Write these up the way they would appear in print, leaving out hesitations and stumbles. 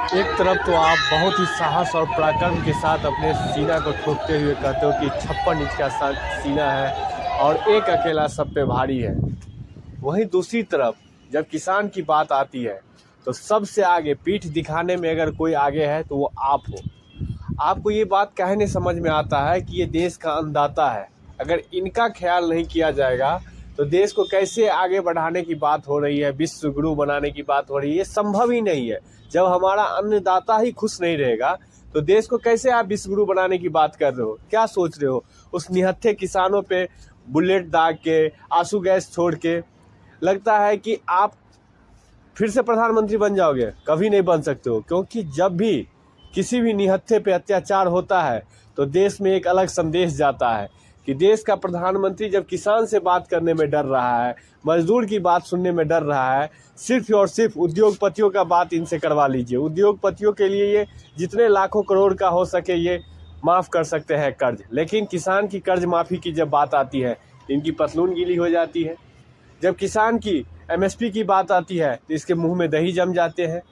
एक तरफ तो आप बहुत ही साहस और पराक्रम के साथ अपने सीना को ठोकते हुए कहते हो कि 56 इंच का सीना है और एक अकेला सब पे भारी है। वहीं दूसरी तरफ जब किसान की बात आती है तो सबसे आगे पीठ दिखाने में अगर कोई आगे है तो वो आप हो। आपको ये बात कहने समझ में आता है कि ये देश का अन्नदाता है। अगर इनका ख्याल नहीं किया जाएगा तो देश को कैसे आगे बढ़ाने की बात हो रही है, विश्व गुरु बनाने की बात हो रही है, ये संभव ही नहीं है। जब हमारा अन्नदाता ही खुश नहीं रहेगा तो देश को कैसे आप विश्व गुरु बनाने की बात कर रहे हो? क्या सोच रहे हो? उस निहत्थे किसानों पे बुलेट दाग के, आंसू गैस छोड़ के लगता है कि आप फिर से प्रधानमंत्री बन जाओगे? कभी नहीं बन सकते हो, क्योंकि जब भी किसी भी निहत्थे पे अत्याचार होता है तो देश में एक अलग संदेश जाता है कि देश का प्रधानमंत्री जब किसान से बात करने में डर रहा है, मजदूर की बात सुनने में डर रहा है, सिर्फ और सिर्फ उद्योगपतियों का बात इनसे करवा लीजिए। उद्योगपतियों के लिए ये जितने लाखों करोड़ का हो सके ये माफ़ कर सकते हैं कर्ज, लेकिन किसान की कर्ज माफ़ी की जब बात आती है इनकी पतलून गीली हो जाती है। जब किसान की एमएसपी की बात आती है तो इसके मुंह में दही जम जाते हैं।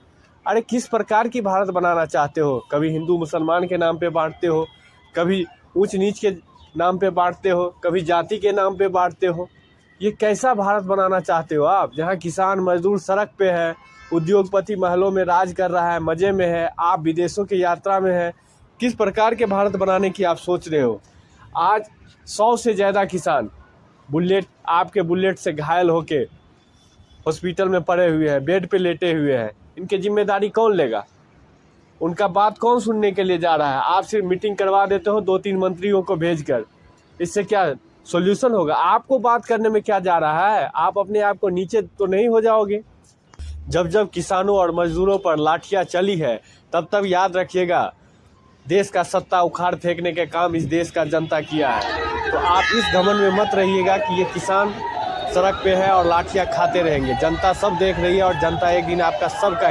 अरे किस प्रकार की भारत बनाना चाहते हो? कभी हिंदू मुसलमान के नाम पे बांटते हो, कभी ऊंच नीच के नाम पे बांटते हो, कभी जाति के नाम पे बांटते हो। ये कैसा भारत बनाना चाहते हो आप, जहाँ किसान मजदूर सड़क पे है, उद्योगपति महलों में राज कर रहा है, मज़े में है, आप विदेशों की यात्रा में है? किस प्रकार के भारत बनाने की आप सोच रहे हो? आज 100 से ज़्यादा किसान आपके बुलेट से घायल होके हॉस्पिटल में पड़े हुए हैं, बेड पे लेटे हुए हैं। इनकी जिम्मेदारी कौन लेगा? उनका बात कौन सुनने के लिए जा रहा है? आप सिर्फ मीटिंग करवा देते हो 2-3 मंत्रियों को भेजकर। इससे क्या सॉल्यूशन होगा? आपको बात करने में क्या जा रहा है? आप अपने आप को नीचे तो नहीं हो जाओगे? जब जब किसानों और मजदूरों पर लाठियां चली है तब तब याद रखिएगा, देश का सत्ता उखाड़ फेंकने के काम इस देश का जनता किया है। तो आप इस घमंड में मत रहिएगा कि ये किसान सड़क पे है और लाठियां खाते रहेंगे। जनता सब देख रही है और जनता एक दिन आपका सबका